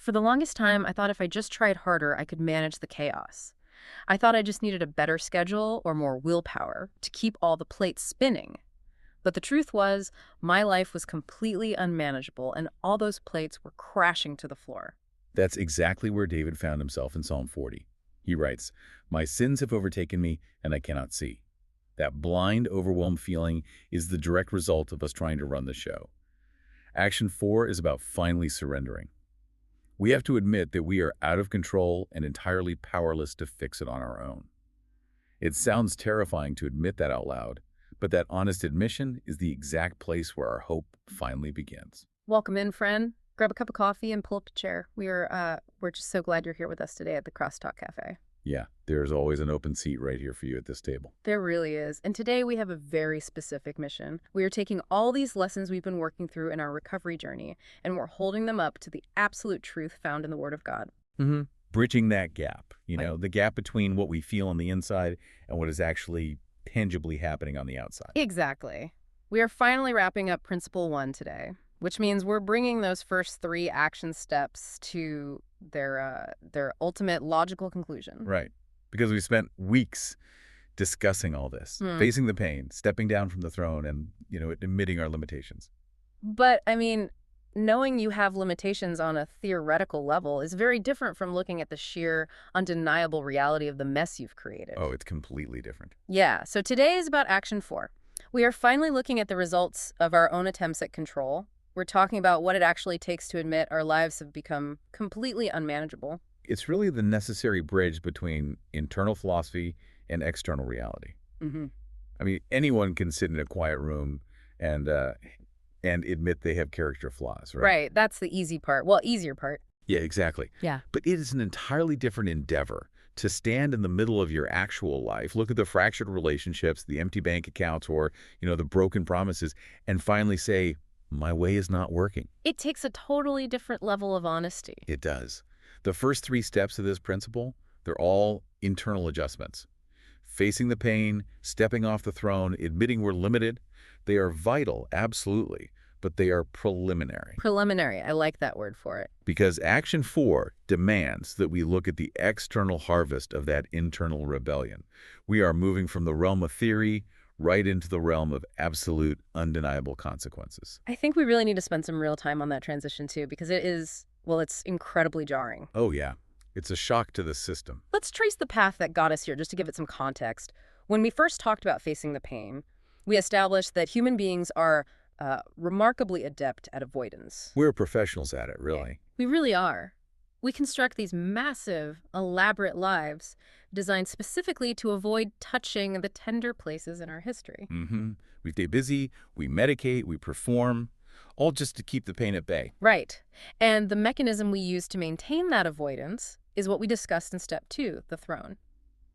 For the longest time, I thought if I just tried harder, I could manage the chaos. I thought I just needed a better schedule or more willpower to keep all the plates spinning. But the truth was, my life was completely unmanageable and all those plates were crashing to the floor. That's exactly where David found himself in Psalm 40. He writes, "My sins have overtaken me, and I cannot see." That blind, overwhelmed feeling is the direct result of us trying to run the show. Action 4 is about finally surrendering. We have to admit that we are out of control and entirely powerless to fix it on our own. It sounds terrifying to admit that out loud, but that honest admission is the exact place where our hope finally begins. Welcome in, friend. Grab a cup of coffee and pull up a chair. We're just so glad you're here with us today at the Crosstalk Cafe. Yeah, there's always an open seat right here for you at this table. There really is. And today we have a very specific mission. We are taking all these lessons we've been working through in our recovery journey, and we're holding them up to the absolute truth found in the Word of God. Bridging that gap, the gap between what we feel on the inside and what is actually tangibly happening on the outside. Exactly. We are finally wrapping up Principle 1 today, which means we're bringing those first 3 action steps to their ultimate logical conclusion. Right. Because we spent weeks discussing all this, facing the pain, stepping down from the throne, and, admitting our limitations. But, knowing you have limitations on a theoretical level is very different from looking at the sheer, undeniable reality of the mess you've created. Oh, it's completely different. Yeah, so today is about Action 4. We are finally looking at the results of our own attempts at control. We're talking about what it actually takes to admit our lives have become completely unmanageable. It's really the necessary bridge between internal philosophy and external reality. Anyone can sit in a quiet room and admit they have character flaws, right? Right, that's the easy part. Well, easier part. Yeah, exactly. Yeah. But it is an entirely different endeavor to stand in the middle of your actual life, look at the fractured relationships, the empty bank accounts, or, the broken promises, and finally say, my way is not working. It takes a totally different level of honesty. It does. The first 3 steps of this principle, they're all internal adjustments. Facing the pain, stepping off the throne, admitting we're limited, they are vital, absolutely, but they are preliminary. Preliminary, I like that word for it. Because Action 4 demands that we look at the external harvest of that internal rebellion. We are moving from the realm of theory right into the realm of absolute, undeniable consequences. I think we really need to spend some real time on that transition too, because it's incredibly jarring. Oh, yeah. It's a shock to the system. Let's trace the path that got us here, just to give it some context. When we first talked about facing the pain, we established that human beings are remarkably adept at avoidance. We're professionals at it, really. We really are. We construct these massive, elaborate lives designed specifically to avoid touching the tender places in our history. We stay busy, we medicate, we perform, all just to keep the pain at bay. Right. And the mechanism we use to maintain that avoidance is what we discussed in Step 2, the throne.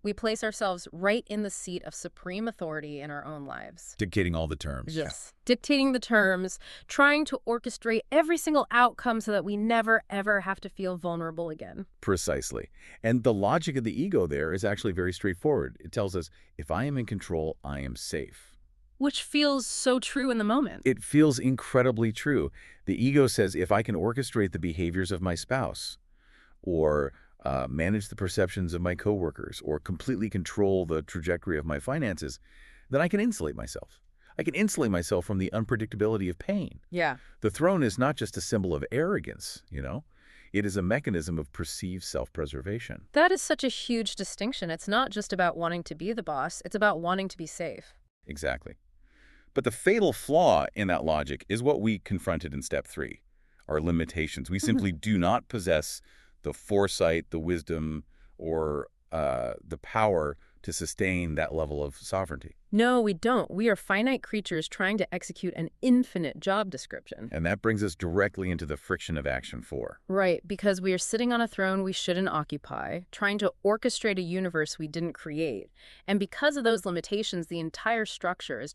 We place ourselves right in the seat of supreme authority in our own lives. Dictating all the terms. Yes. Dictating the terms, trying to orchestrate every single outcome so that we never, ever have to feel vulnerable again. Precisely. And the logic of the ego there is actually very straightforward. It tells us, if I am in control, I am safe. Which feels so true in the moment. It feels incredibly true. The ego says, if I can orchestrate the behaviors of my spouse, or manage the perceptions of my coworkers, or completely control the trajectory of my finances, then I can insulate myself. I can insulate myself from the unpredictability of pain. Yeah. The throne is not just a symbol of arrogance, It is a mechanism of perceived self-preservation. That is such a huge distinction. It's not just about wanting to be the boss. It's about wanting to be safe. Exactly. But the fatal flaw in that logic is what we confronted in Step 3, our limitations. We simply do not possess the foresight, the wisdom, or the power to sustain that level of sovereignty. No, we don't. We are finite creatures trying to execute an infinite job description. And that brings us directly into the friction of Action 4. Right, because we are sitting on a throne we shouldn't occupy, trying to orchestrate a universe we didn't create. And because of those limitations, the entire structure is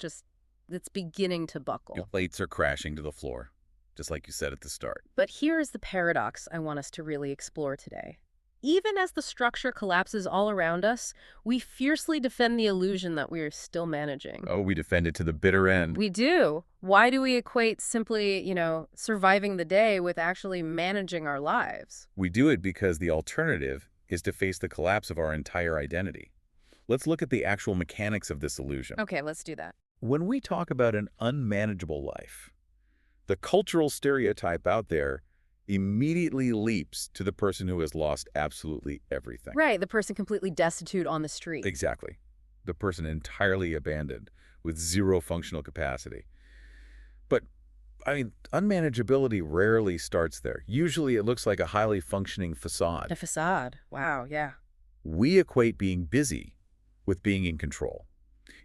it's beginning to buckle. Your plates are crashing to the floor, just like you said at the start. But here is the paradox I want us to really explore today. Even as the structure collapses all around us, we fiercely defend the illusion that we are still managing. Oh, we defend it to the bitter end. We do. Why do we equate simply, surviving the day with actually managing our lives? We do it because the alternative is to face the collapse of our entire identity. Let's look at the actual mechanics of this illusion. Okay, let's do that. When we talk about an unmanageable life, the cultural stereotype out there immediately leaps to the person who has lost absolutely everything. Right, the person completely destitute on the street. Exactly. The person entirely abandoned with zero functional capacity. But, unmanageability rarely starts there. Usually it looks like a highly functioning facade. A facade. Wow, yeah. We equate being busy with being in control.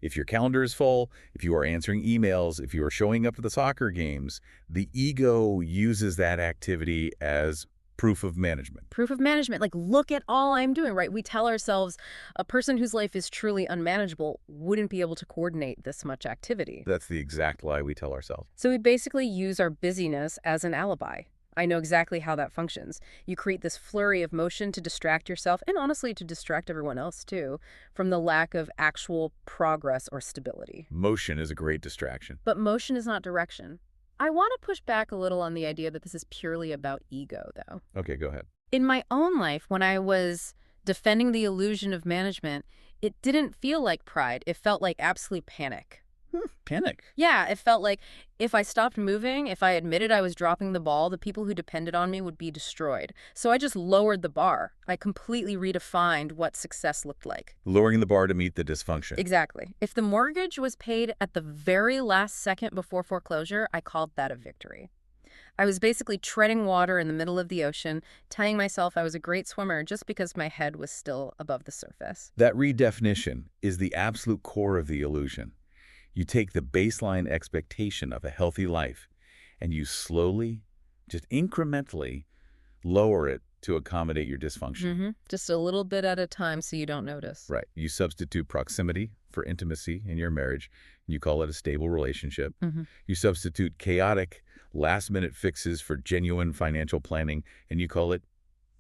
If your calendar is full, if you are answering emails, if you are showing up at the soccer games, the ego uses that activity as proof of management. Proof of management, like, look at all I'm doing, right? We tell ourselves a person whose life is truly unmanageable wouldn't be able to coordinate this much activity. That's the exact lie we tell ourselves. So we basically use our busyness as an alibi. I know exactly how that functions. You create this flurry of motion to distract yourself, and honestly to distract everyone else too, from the lack of actual progress or stability. Motion is a great distraction. But motion is not direction. I want to push back a little on the idea that this is purely about ego, though. Okay, go ahead. In my own life, when I was defending the illusion of management, it didn't feel like pride. It felt like absolute panic. Panic. Yeah, it felt like if I stopped moving, if I admitted I was dropping the ball, the people who depended on me would be destroyed. So I just lowered the bar. I completely redefined what success looked like. Lowering the bar to meet the dysfunction. Exactly. If the mortgage was paid at the very last second before foreclosure, I called that a victory. I was basically treading water in the middle of the ocean, telling myself I was a great swimmer just because my head was still above the surface. That redefinition is the absolute core of the illusion. You take the baseline expectation of a healthy life and you slowly, just incrementally, lower it to accommodate your dysfunction. Just a little bit at a time so you don't notice. Right. You substitute proximity for intimacy in your marriage. You call it a stable relationship. You substitute chaotic, last-minute fixes for genuine financial planning, and you call it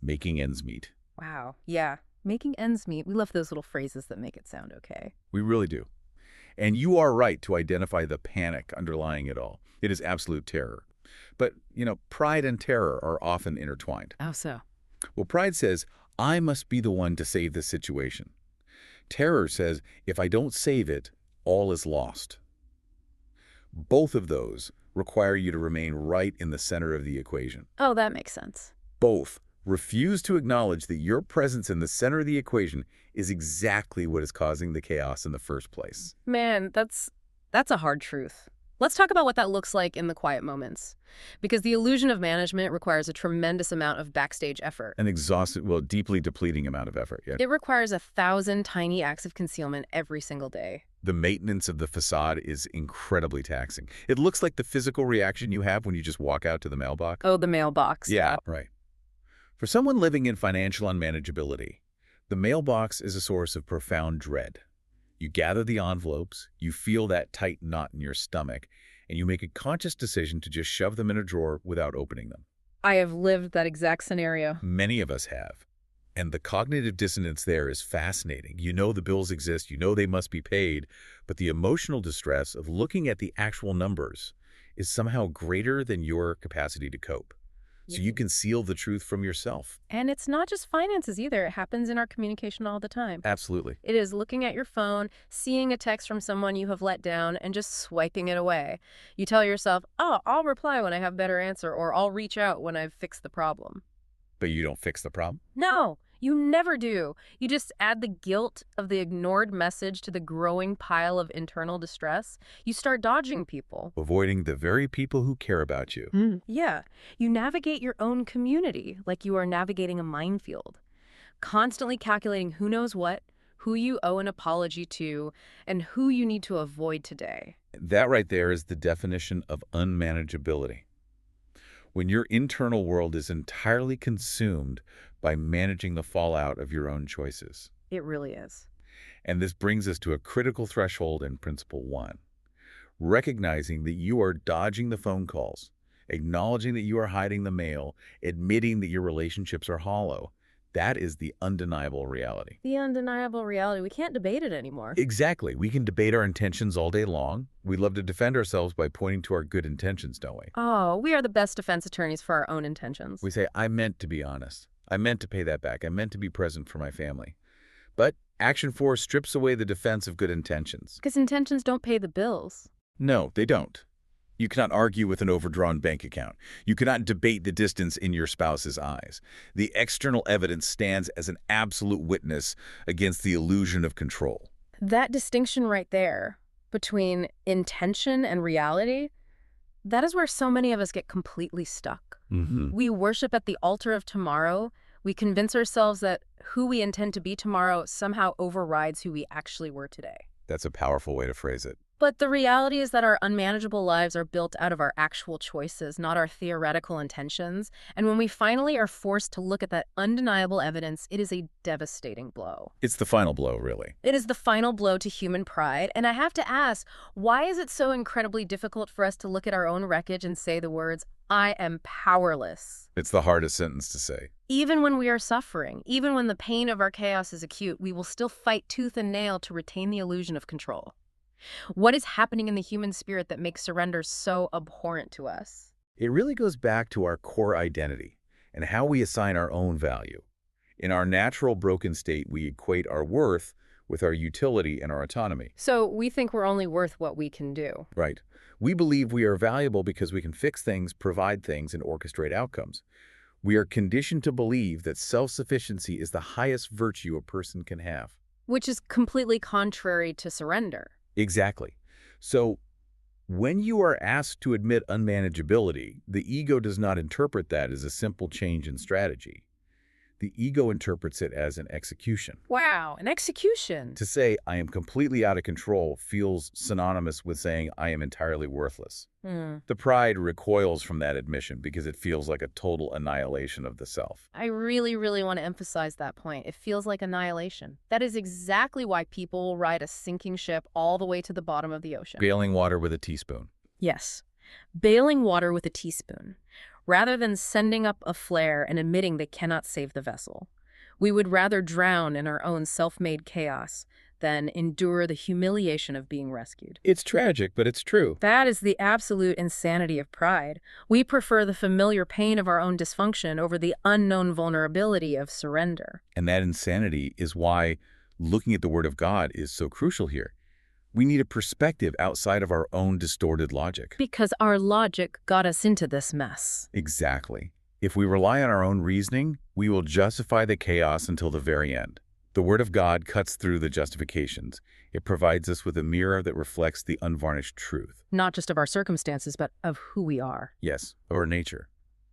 making ends meet. Wow. Yeah. Making ends meet. We love those little phrases that make it sound okay. We really do. And you are right to identify the panic underlying it all. It is absolute terror. But, pride and terror are often intertwined. How so? Well, pride says, I must be the one to save this situation. Terror says, if I don't save it, all is lost. Both of those require you to remain right in the center of the equation. Oh, that makes sense. Both refuse to acknowledge that your presence in the center of the equation is exactly what is causing the chaos in the first place. Man, that's a hard truth. Let's talk about what that looks like in the quiet moments. Because the illusion of management requires a tremendous amount of backstage effort. An exhausted, deeply depleting amount of effort. Yeah. It requires 1,000 tiny acts of concealment every single day. The maintenance of the facade is incredibly taxing. It looks like the physical reaction you have when you just walk out to the mailbox. Oh, the mailbox. Yeah, right. For someone living in financial unmanageability, the mailbox is a source of profound dread. You gather the envelopes, you feel that tight knot in your stomach, and you make a conscious decision to just shove them in a drawer without opening them. I have lived that exact scenario. Many of us have. And the cognitive dissonance there is fascinating. You know the bills exist, you know they must be paid, but the emotional distress of looking at the actual numbers is somehow greater than your capacity to cope. So you conceal the truth from yourself. And it's not just finances either. It happens in our communication all the time. Absolutely. It is looking at your phone, seeing a text from someone you have let down, and just swiping it away. You tell yourself, oh, I'll reply when I have a better answer, or I'll reach out when I've fixed the problem. But you don't fix the problem? No, you never do. You just add the guilt of the ignored message to the growing pile of internal distress. You start dodging people. Avoiding the very people who care about you. Yeah. You navigate your own community like you are navigating a minefield. Constantly calculating who knows what, who you owe an apology to, and who you need to avoid today. That right there is the definition of unmanageability. When your internal world is entirely consumed by managing the fallout of your own choices. It really is. And this brings us to a critical threshold in Principle 1. Recognizing that you are dodging the phone calls, acknowledging that you are hiding the mail, admitting that your relationships are hollow. That is the undeniable reality. The undeniable reality. We can't debate it anymore. Exactly. We can debate our intentions all day long. We love to defend ourselves by pointing to our good intentions, don't we? Oh, we are the best defense attorneys for our own intentions. We say, I meant to be honest. I meant to pay that back. I meant to be present for my family. But Action 4 strips away the defense of good intentions. Because intentions don't pay the bills. No, they don't. You cannot argue with an overdrawn bank account. You cannot debate the distance in your spouse's eyes. The external evidence stands as an absolute witness against the illusion of control. That distinction right there between intention and reality, that is where so many of us get completely stuck. We worship at the altar of tomorrow. We convince ourselves that who we intend to be tomorrow somehow overrides who we actually were today. That's a powerful way to phrase it. But the reality is that our unmanageable lives are built out of our actual choices, not our theoretical intentions. And when we finally are forced to look at that undeniable evidence, it is a devastating blow. It's the final blow, really. It is the final blow to human pride. And I have to ask, why is it so incredibly difficult for us to look at our own wreckage and say the words, I am powerless? It's the hardest sentence to say. Even when we are suffering, even when the pain of our chaos is acute, we will still fight tooth and nail to retain the illusion of control. What is happening in the human spirit that makes surrender so abhorrent to us? It really goes back to our core identity and how we assign our own value. In our natural broken state, we equate our worth with our utility and our autonomy. So we think we're only worth what we can do. Right. We believe we are valuable because we can fix things, provide things, and orchestrate outcomes. We are conditioned to believe that self-sufficiency is the highest virtue a person can have. Which is completely contrary to surrender. Exactly. So when you are asked to admit unmanageability, the ego does not interpret that as a simple change in strategy. The ego interprets it as an execution. Wow, an execution. To say, I am completely out of control feels synonymous with saying I am entirely worthless. The pride recoils from that admission because it feels like a total annihilation of the self. I really, really want to emphasize that point. It feels like annihilation. That is exactly why people will ride a sinking ship all the way to the bottom of the ocean. Bailing water with a teaspoon. Yes, bailing water with a teaspoon. Rather than sending up a flare and admitting they cannot save the vessel, we would rather drown in our own self-made chaos than endure the humiliation of being rescued. It's tragic, but it's true. That is the absolute insanity of pride. We prefer the familiar pain of our own dysfunction over the unknown vulnerability of surrender. And that insanity is why looking at the Word of God is so crucial here. We need a perspective outside of our own distorted logic. Because our logic got us into this mess. Exactly. If we rely on our own reasoning, we will justify the chaos until the very end. The Word of God cuts through the justifications. It provides us with a mirror that reflects the unvarnished truth. Not just of our circumstances, but of who we are. Yes, of our nature.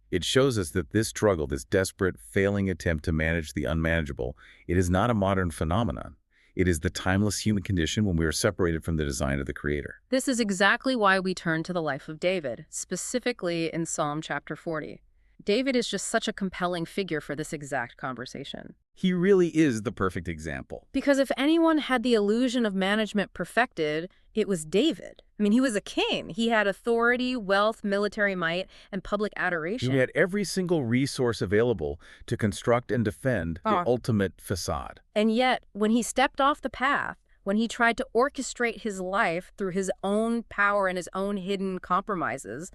It shows us that this struggle, this desperate, failing attempt to manage the unmanageable, it is not a modern phenomenon. It is the timeless human condition when we are separated from the design of the Creator. This is exactly why we turn to the life of David, specifically in Psalm chapter 40. David is just such a compelling figure for this exact conversation. He really is the perfect example. Because if anyone had the illusion of management perfected, it was David. I mean, he was a king. He had authority, wealth, military might, and public adoration. He had every single resource available to construct and defend the ultimate facade. And yet, when he stepped off the path, when he tried to orchestrate his life through his own power and his own hidden compromises,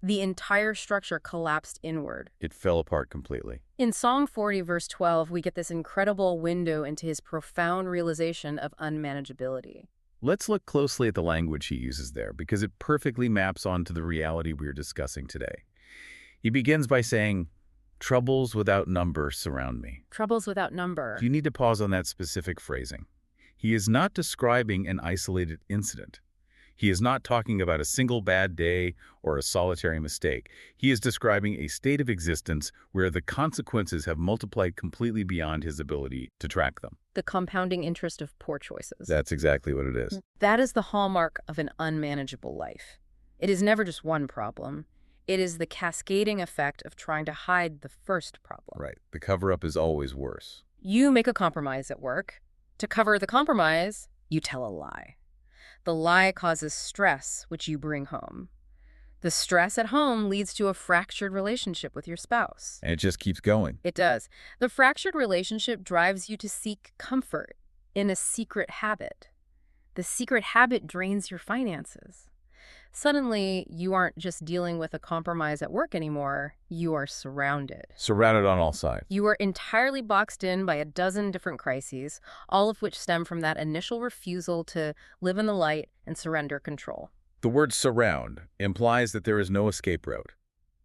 the entire structure collapsed inward. It fell apart completely. In Psalm 40, verse 12, we get this incredible window into his profound realization of unmanageability. Let's look closely at the language he uses there, because it perfectly maps onto the reality we're discussing today. He begins by saying, "Troubles without number surround me." Troubles without number. You need to pause on that specific phrasing. He is not describing an isolated incident. He is not talking about a single bad day or a solitary mistake. He is describing a state of existence where the consequences have multiplied completely beyond his ability to track them. The compounding interest of poor choices. That's exactly what it is. That is the hallmark of an unmanageable life. It is never just one problem. It is the cascading effect of trying to hide the first problem. Right. The cover-up is always worse. You make a compromise at work. To cover the compromise, you tell a lie. The lie causes stress, which you bring home. The stress at home leads to a fractured relationship with your spouse. And it just keeps going. It does. The fractured relationship drives you to seek comfort in a secret habit. The secret habit drains your finances. Suddenly, you aren't just dealing with a compromise at work anymore, you are surrounded. Surrounded on all sides. You are entirely boxed in by a dozen different crises, all of which stem from that initial refusal to live in the light and surrender control. The word surround implies that there is no escape route.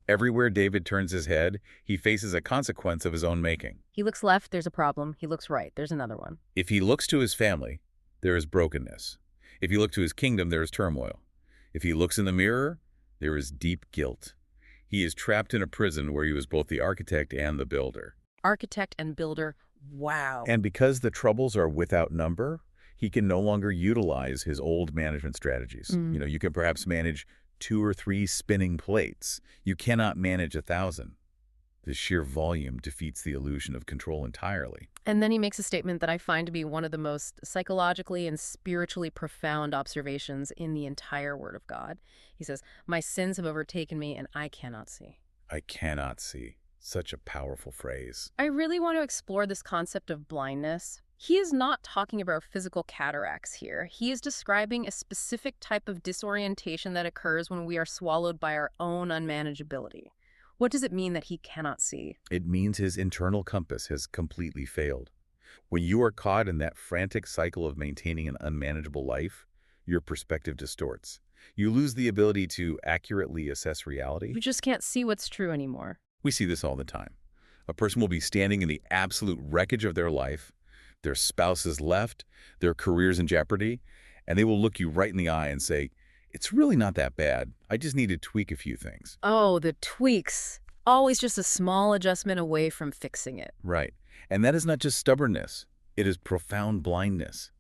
Everywhere David turns his head, he faces a consequence of his own making. He looks left, there's a problem. He looks right, there's another one. If he looks to his family, there is brokenness. If you look to his kingdom, there is turmoil. If he looks in the mirror, there is deep guilt. He is trapped in a prison where he was both the architect and the builder. Architect and builder, wow. And because the troubles are without number, he can no longer utilize his old management strategies. You can perhaps manage 2 or 3 spinning plates. You cannot manage 1,000. The sheer volume defeats the illusion of control entirely. And then he makes a statement that I find to be one of the most psychologically and spiritually profound observations in the entire Word of God. He says, "My sins have overtaken me, and I cannot see." I cannot see. Such a powerful phrase. I really want to explore this concept of blindness. He is not talking about physical cataracts here. He is describing a specific type of disorientation that occurs when we are swallowed by our own unmanageability. What does it mean that he cannot see? It means his internal compass has completely failed. When you are caught in that frantic cycle of maintaining an unmanageable life, your perspective distorts. You lose the ability to accurately assess reality. We just can't see what's true anymore. We see this all the time. A person will be standing in the absolute wreckage of their life, their spouse is left, their career's in jeopardy, and they will look you right in the eye and say, "It's really not that bad. I just need to tweak a few things." Oh, the tweaks. Always just a small adjustment away from fixing it. Right. And that is not just stubbornness. It is profound blindness.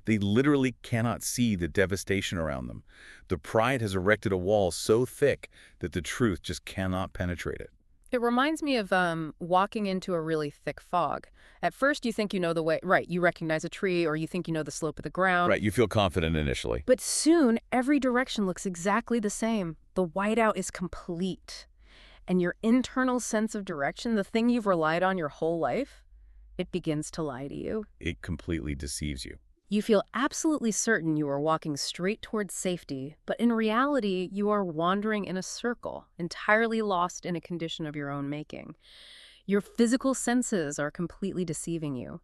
They literally cannot see the devastation around them. The pride has erected a wall so thick that the truth just cannot penetrate it. It reminds me of walking into a really thick fog. At first, you think you know the way. Right, you recognize a tree, or you think you know the slope of the ground. Right, you feel confident initially. But soon, every direction looks exactly the same. The whiteout is complete. And your internal sense of direction, the thing you've relied on your whole life, it begins to lie to you. It completely deceives you. You feel absolutely certain you are walking straight towards safety, but in reality, you are wandering in a circle, entirely lost in a condition of your own making. Your physical senses are completely deceiving you.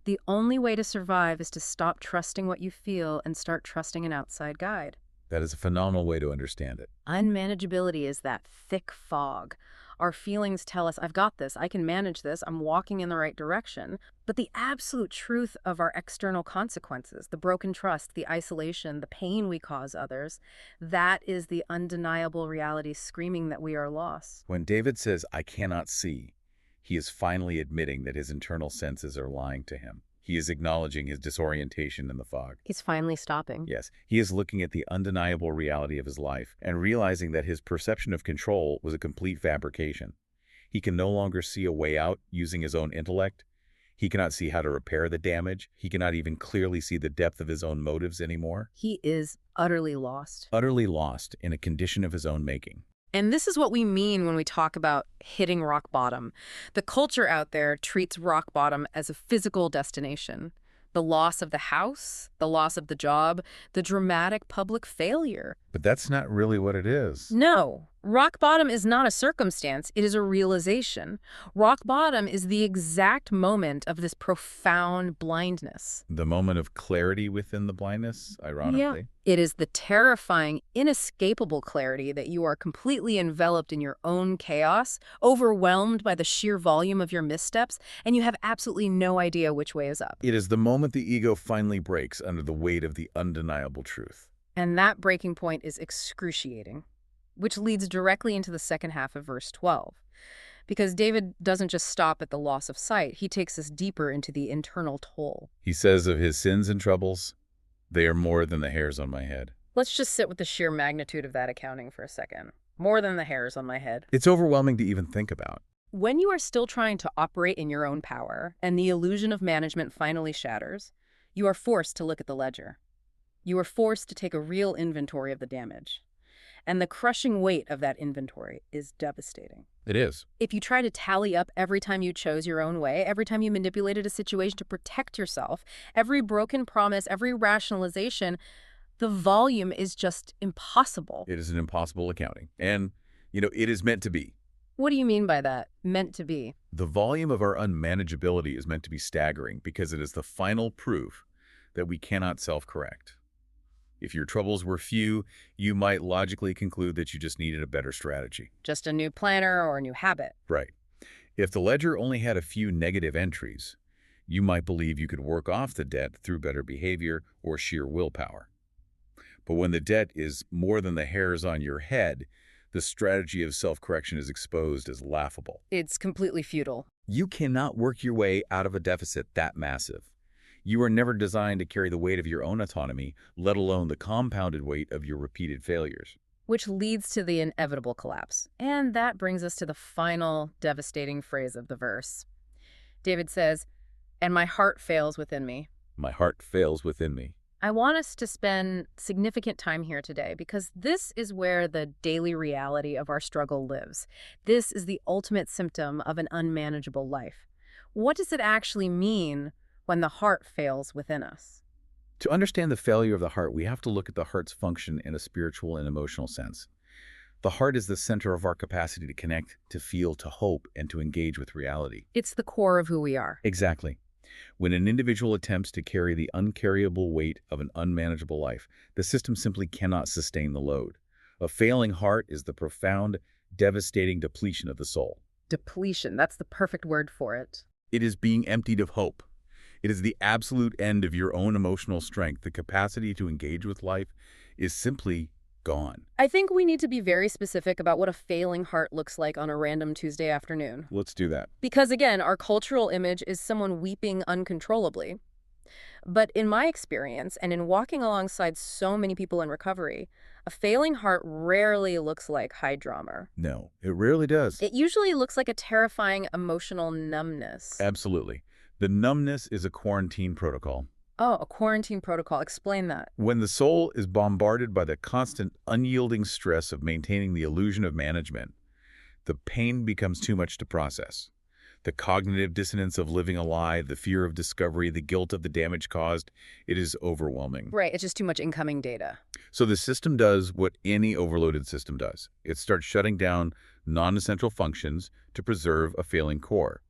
The only way to survive is to stop trusting what you feel and start trusting an outside guide. That is a phenomenal way to understand it. Unmanageability is that thick fog. Our feelings tell us, I've got this, I can manage this, I'm walking in the right direction. But the absolute truth of our external consequences, the broken trust, the isolation, the pain we cause others, that is the undeniable reality screaming that we are lost. When David says, "I cannot see," he is finally admitting that his internal senses are lying to him. He is acknowledging his disorientation in the fog. He's finally stopping. Yes, he is looking at the undeniable reality of his life and realizing that his perception of control was a complete fabrication. He can no longer see a way out using his own intellect. He cannot see how to repair the damage. He cannot even clearly see the depth of his own motives anymore. He is utterly lost. Utterly lost in a condition of his own making. And this is what we mean when we talk about hitting rock bottom. The culture out there treats rock bottom as a physical destination. The loss of the house, the loss of the job, the dramatic public failure. But that's not really what it is. No, rock bottom is not a circumstance, it is a realization. Rock bottom is the exact moment of this profound blindness. The moment of clarity within the blindness, ironically. It is the terrifying, inescapable clarity that you are completely enveloped in your own chaos, overwhelmed by the sheer volume of your missteps, and you have absolutely no idea which way is up. It is the moment the ego finally breaks under the weight of the undeniable truth. And that breaking point is excruciating, which leads directly into the second half of verse 12. Because David doesn't just stop at the loss of sight, he takes us deeper into the internal toll. He says of his sins and troubles, "They are more than the hairs on my head." Let's just sit with the sheer magnitude of that accounting for a second. More than the hairs on my head. It's overwhelming to even think about. When you are still trying to operate in your own power, and the illusion of management finally shatters, you are forced to look at the ledger. You are forced to take a real inventory of the damage. And the crushing weight of that inventory is devastating. It is. If you try to tally up every time you chose your own way, every time you manipulated a situation to protect yourself, every broken promise, every rationalization, the volume is just impossible. It is an impossible accounting. And, it is meant to be. What do you mean by that? Meant to be? The volume of our unmanageability is meant to be staggering because it is the final proof that we cannot self-correct. If your troubles were few, you might logically conclude that you just needed a better strategy. Just a new planner or a new habit. Right. If the ledger only had a few negative entries, you might believe you could work off the debt through better behavior or sheer willpower. But when the debt is more than the hairs on your head, the strategy of self-correction is exposed as laughable. It's completely futile. You cannot work your way out of a deficit that massive. You are never designed to carry the weight of your own autonomy, let alone the compounded weight of your repeated failures. Which leads to the inevitable collapse. And that brings us to the final devastating phrase of the verse. David says, "And my heart fails within me." My heart fails within me. I want us to spend significant time here today because this is where the daily reality of our struggle lives. This is the ultimate symptom of an unmanageable life. What does it actually mean when the heart fails within us? To understand the failure of the heart, we have to look at the heart's function in a spiritual and emotional sense. The heart is the center of our capacity to connect, to feel, to hope, and to engage with reality. It's the core of who we are. Exactly. When an individual attempts to carry the uncarryable weight of an unmanageable life, the system simply cannot sustain the load. A failing heart is the profound, devastating depletion of the soul. Depletion, that's the perfect word for it. It is being emptied of hope. It is the absolute end of your own emotional strength. The capacity to engage with life is simply gone. I think we need to be very specific about what a failing heart looks like on a random Tuesday afternoon. Let's do that. Because again, our cultural image is someone weeping uncontrollably. But in my experience, and in walking alongside so many people in recovery, a failing heart rarely looks like high drama. No, it rarely does. It usually looks like a terrifying emotional numbness. Absolutely. The numbness is a quarantine protocol. Oh, a quarantine protocol. Explain that. When the soul is bombarded by the constant, unyielding stress of maintaining the illusion of management, the pain becomes too much to process. The cognitive dissonance of living a lie, the fear of discovery, the guilt of the damage caused, it is overwhelming. Right, it's just too much incoming data. So the system does what any overloaded system does. It starts shutting down non-essential functions to preserve a failing core.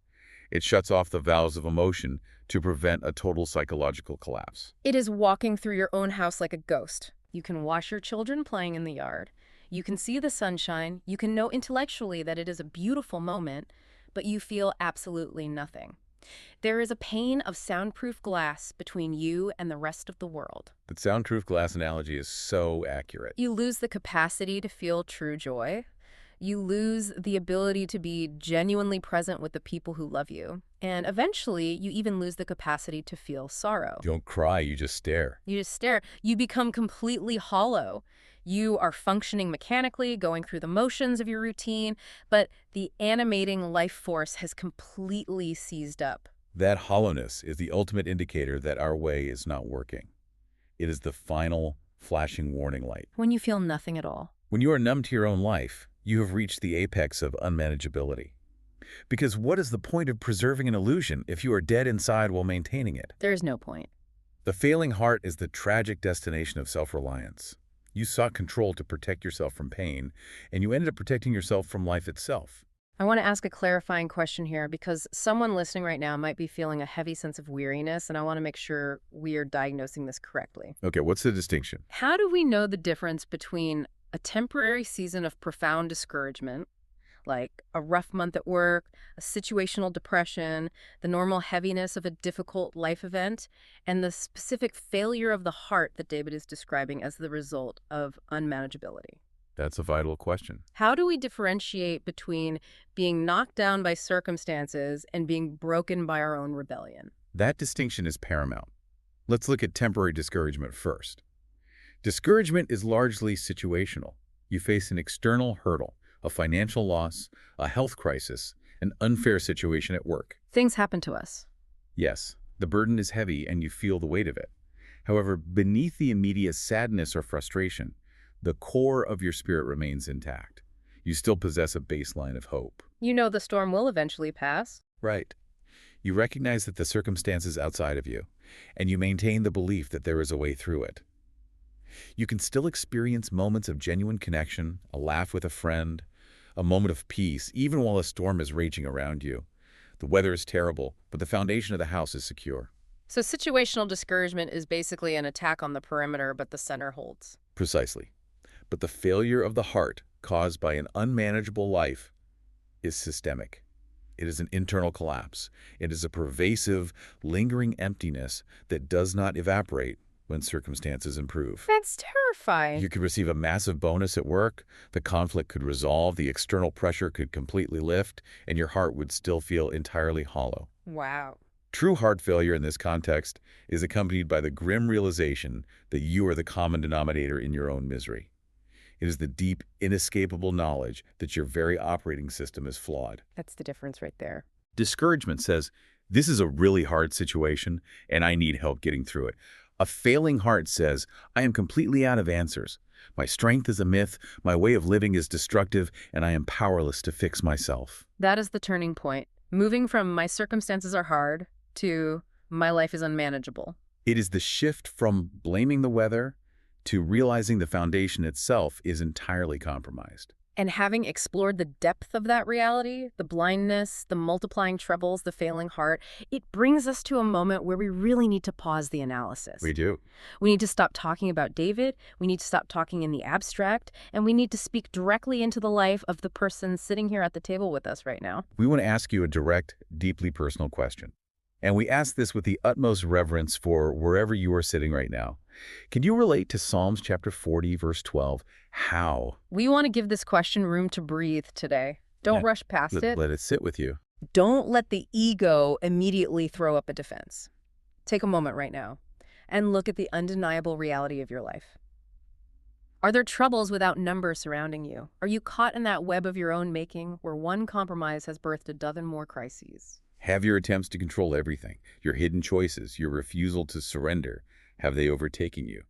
It shuts off the valves of emotion to prevent a total psychological collapse. It is walking through your own house like a ghost. You can watch your children playing in the yard. You can see the sunshine. You can know intellectually that it is a beautiful moment, but you feel absolutely nothing. There is a pane of soundproof glass between you and the rest of the world. The soundproof glass analogy is so accurate. You lose the capacity to feel true joy. You lose the ability to be genuinely present with the people who love you. And eventually, you even lose the capacity to feel sorrow. You don't cry, you just stare. You just stare. You become completely hollow. You are functioning mechanically, going through the motions of your routine, but the animating life force has completely seized up. That hollowness is the ultimate indicator that our way is not working. It is the final, flashing warning light. When you feel nothing at all. When you are numb to your own life, you have reached the apex of unmanageability. Because what is the point of preserving an illusion if you are dead inside while maintaining it? There is no point. The failing heart is the tragic destination of self-reliance. You sought control to protect yourself from pain, and you ended up protecting yourself from life itself. I want to ask a clarifying question here because someone listening right now might be feeling a heavy sense of weariness, and I want to make sure we are diagnosing this correctly. Okay, what's the distinction? How do we know the difference between a temporary season of profound discouragement, like a rough month at work, a situational depression, the normal heaviness of a difficult life event, and the specific failure of the heart that David is describing as the result of unmanageability? That's a vital question. How do we differentiate between being knocked down by circumstances and being broken by our own rebellion? That distinction is paramount. Let's look at temporary discouragement first. Discouragement is largely situational. You face an external hurdle, a financial loss, a health crisis, an unfair situation at work. Things happen to us. Yes, the burden is heavy and you feel the weight of it. However, beneath the immediate sadness or frustration, the core of your spirit remains intact. You still possess a baseline of hope. You know the storm will eventually pass. Right. You recognize that the circumstances outside of you, and you maintain the belief that there is a way through it. You can still experience moments of genuine connection, a laugh with a friend, a moment of peace, even while a storm is raging around you. The weather is terrible, but the foundation of the house is secure. So situational discouragement is basically an attack on the perimeter, but the center holds. Precisely. But the failure of the heart caused by an unmanageable life is systemic. It is an internal collapse. It is a pervasive, lingering emptiness that does not evaporate when circumstances improve. That's terrifying. You could receive a massive bonus at work, the conflict could resolve, the external pressure could completely lift, and your heart would still feel entirely hollow. Wow. True heart failure in this context is accompanied by the grim realization that you are the common denominator in your own misery. It is the deep, inescapable knowledge that your very operating system is flawed. That's the difference right there. Discouragement says, this is a really hard situation, and I need help getting through it. A failing heart says, I am completely out of answers. My strength is a myth, my way of living is destructive, and I am powerless to fix myself. That is the turning point. Moving from my circumstances are hard to my life is unmanageable. It is the shift from blaming the weather to realizing the foundation itself is entirely compromised. And having explored the depth of that reality, the blindness, the multiplying troubles, the failing heart, it brings us to a moment where we really need to pause the analysis. We do. We need to stop talking about David, we need to stop talking in the abstract, and we need to speak directly into the life of the person sitting here at the table with us right now. We want to ask you a direct, deeply personal question. And we ask this with the utmost reverence for wherever you are sitting right now. Can you relate to Psalms chapter 40, verse 12? How? We want to give this question room to breathe today. Don't rush past it. Let it sit with you. Don't let the ego immediately throw up a defense. Take a moment right now and look at the undeniable reality of your life. Are there troubles without number surrounding you? Are you caught in that web of your own making where one compromise has birthed a dozen more crises? Have your attempts to control everything, your hidden choices, your refusal to surrender, have they overtaken you?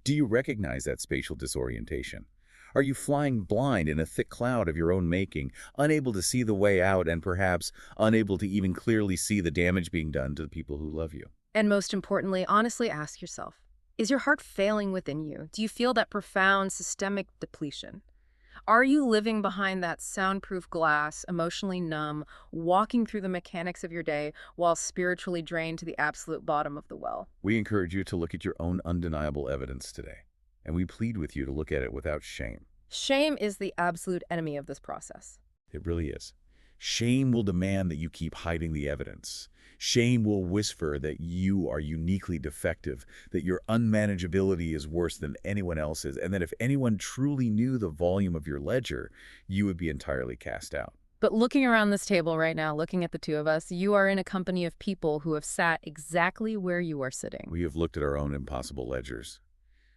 Do you recognize that spatial disorientation? Are you flying blind in a thick cloud of your own making, unable to see the way out and perhaps unable to even clearly see the damage being done to the people who love you? And most importantly, honestly ask yourself, is your heart failing within you? Do you feel that profound systemic depletion? Are you living behind that soundproof glass, emotionally numb, walking through the mechanics of your day while spiritually drained to the absolute bottom of the well? We encourage you to look at your own undeniable evidence today, and we plead with you to look at it without shame. Shame is the absolute enemy of this process. It really is. Shame will demand that you keep hiding the evidence. Shame will whisper that you are uniquely defective, that your unmanageability is worse than anyone else's, and that if anyone truly knew the volume of your ledger, you would be entirely cast out. But looking around this table right now, looking at the two of us, you are in a company of people who have sat exactly where you are sitting. We have looked at our own impossible ledgers.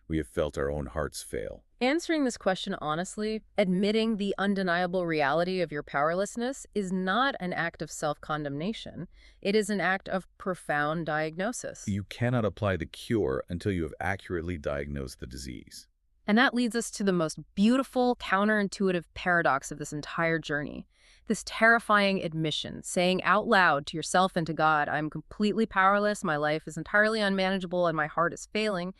We have felt our own hearts fail. Answering this question honestly, admitting the undeniable reality of your powerlessness is not an act of self-condemnation. It is an act of profound diagnosis. You cannot apply the cure until you have accurately diagnosed the disease. And that leads us to the most beautiful, counterintuitive paradox of this entire journey. This terrifying admission, saying out loud to yourself and to God, I'm completely powerless, my life is entirely unmanageable, and my heart is failing.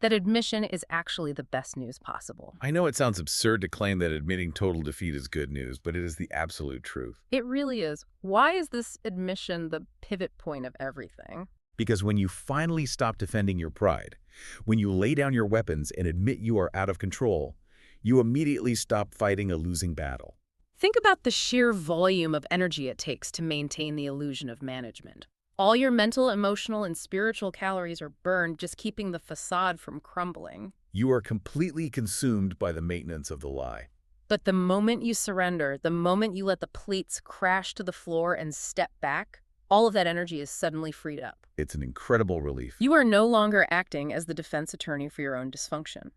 That admission is actually the best news possible. I know it sounds absurd to claim that admitting total defeat is good news, but it is the absolute truth. It really is. Why is this admission the pivot point of everything? Because when you finally stop defending your pride, when you lay down your weapons and admit you are out of control, you immediately stop fighting a losing battle. Think about the sheer volume of energy it takes to maintain the illusion of management. All your mental, emotional, and spiritual calories are burned just keeping the facade from crumbling. You are completely consumed by the maintenance of the lie. But the moment you surrender, the moment you let the plates crash to the floor and step back, all of that energy is suddenly freed up. It's an incredible relief. You are no longer acting as the defense attorney for your own dysfunction.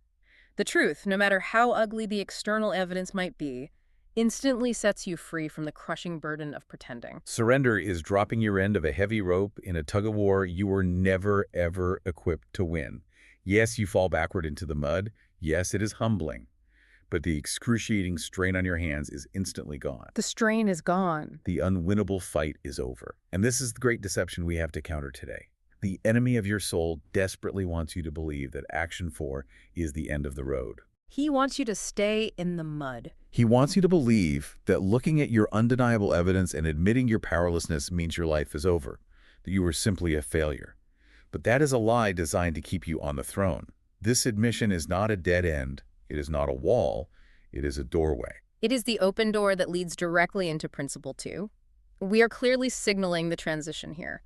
The truth, no matter how ugly the external evidence might be, instantly sets you free from the crushing burden of pretending. Surrender is dropping your end of a heavy rope in a tug-of-war you were never, ever equipped to win. Yes, you fall backward into the mud. Yes, it is humbling, but the excruciating strain on your hands is instantly gone. The strain is gone. The unwinnable fight is over. And this is the great deception we have to counter today. The enemy of your soul desperately wants you to believe that action 4 is the end of the road. He wants you to stay in the mud. He wants you to believe that looking at your undeniable evidence and admitting your powerlessness means your life is over, that you are simply a failure. But that is a lie designed to keep you on the throne. This admission is not a dead end. It is not a wall. It is a doorway. It is the open door that leads directly into Principle 2. We are clearly signaling the transition here.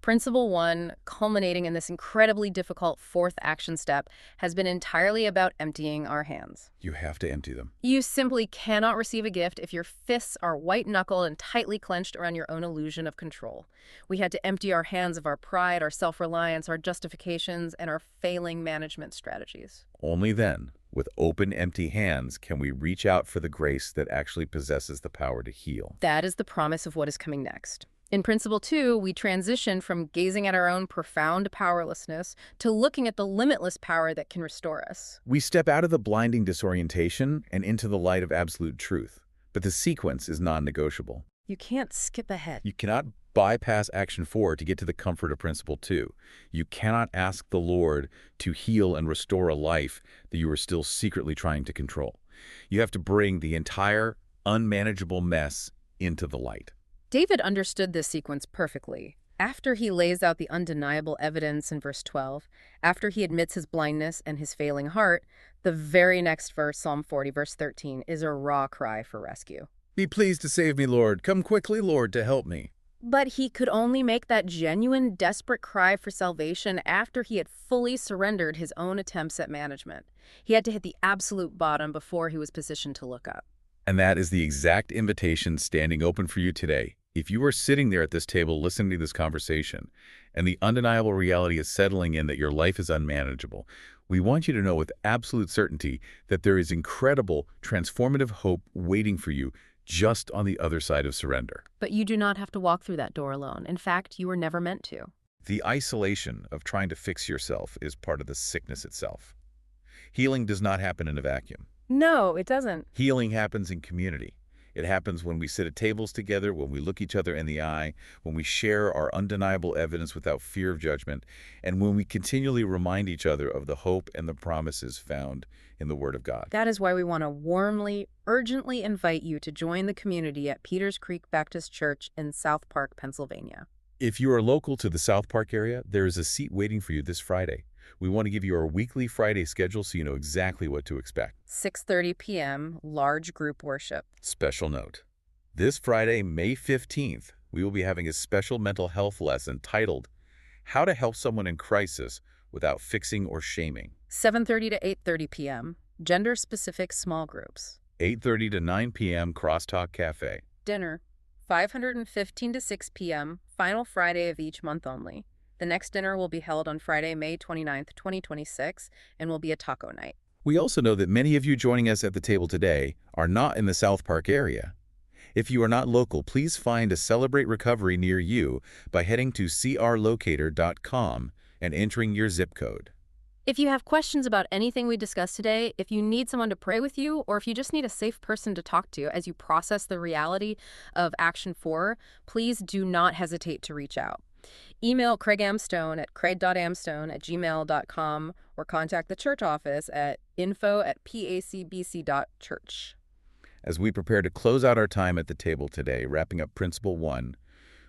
Principle 1, culminating in this incredibly difficult fourth action step, has been entirely about emptying our hands. You have to empty them. You simply cannot receive a gift if your fists are white-knuckled and tightly clenched around your own illusion of control. We had to empty our hands of our pride, our self-reliance, our justifications, and our failing management strategies. Only then, with open, empty hands, can we reach out for the grace that actually possesses the power to heal. That is the promise of what is coming next. In Principle 2, we transition from gazing at our own profound powerlessness to looking at the limitless power that can restore us. We step out of the blinding disorientation and into the light of absolute truth. But the sequence is non-negotiable. You can't skip ahead. You cannot bypass action 4 to get to the comfort of Principle 2. You cannot ask the Lord to heal and restore a life that you are still secretly trying to control. You have to bring the entire unmanageable mess into the light. David understood this sequence perfectly. After he lays out the undeniable evidence in verse 12, after he admits his blindness and his failing heart, the very next verse, Psalm 40, verse 13, is a raw cry for rescue. Be pleased to save me, Lord. Come quickly, Lord, to help me. But he could only make that genuine, desperate cry for salvation after he had fully surrendered his own attempts at management. He had to hit the absolute bottom before he was positioned to look up. And that is the exact invitation standing open for you today. If you are sitting there at this table listening to this conversation, and the undeniable reality is settling in that your life is unmanageable, we want you to know with absolute certainty that there is incredible, transformative hope waiting for you just on the other side of surrender. But you do not have to walk through that door alone. In fact, you were never meant to. The isolation of trying to fix yourself is part of the sickness itself. Healing does not happen in a vacuum. No, it doesn't. Healing happens in community. It happens when we sit at tables together, when we look each other in the eye, when we share our undeniable evidence without fear of judgment, and when we continually remind each other of the hope and the promises found in the Word of God. That is why we want to warmly, urgently invite you to join the community at Peters Creek Baptist Church in South Park, Pennsylvania. If you are local to the South Park area, there is a seat waiting for you this Friday. We want to give you our weekly Friday schedule so you know exactly what to expect. 6:30 p.m., large group worship. Special note. This Friday, May 15th, we will be having a special mental health lesson titled, How to Help Someone in Crisis Without Fixing or Shaming. 7:30 to 8:30 p.m., gender-specific small groups. 8:30 to 9 p.m., Crosstalk Cafe. Dinner, 5:15 to 6 p.m., final Friday of each month only. The next dinner will be held on Friday, May 29th, 2026, and will be a taco night. We also know that many of you joining us at the table today are not in the South Park area. If you are not local, please find a Celebrate Recovery near you by heading to crlocator.com and entering your zip code. If you have questions about anything we discussed today, if you need someone to pray with you, or if you just need a safe person to talk to as you process the reality of Action 4, please do not hesitate to reach out. Email Craig Amstone at craig.amstone@gmail.com or contact the church office at info@pacbc.church. As we prepare to close out our time at the table today, wrapping up Principle 1,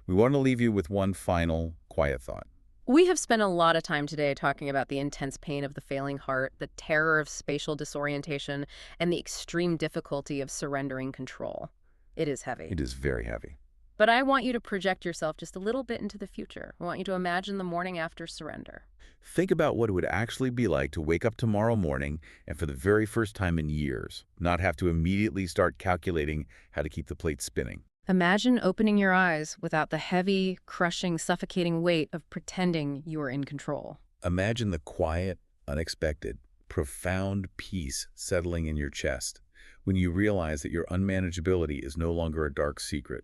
we want to leave you with one final, quiet thought. We have spent a lot of time today talking about the intense pain of the failing heart, the terror of spatial disorientation, and the extreme difficulty of surrendering control. It is heavy. It is very heavy. But I want you to project yourself just a little bit into the future. I want you to imagine the morning after surrender. Think about what it would actually be like to wake up tomorrow morning and for the very first time in years, not have to immediately start calculating how to keep the plate spinning. Imagine opening your eyes without the heavy, crushing, suffocating weight of pretending you are in control. Imagine the quiet, unexpected, profound peace settling in your chest when you realize that your unmanageability is no longer a dark secret.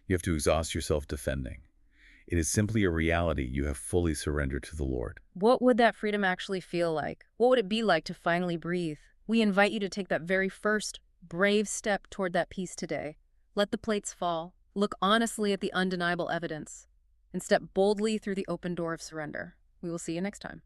You have to exhaust yourself defending. It is simply a reality you have fully surrendered to the Lord. What would that freedom actually feel like? What would it be like to finally breathe? We invite you to take that very first, brave step toward that peace today. Let the plates fall, look honestly at the undeniable evidence, and step boldly through the open door of surrender. We will see you next time.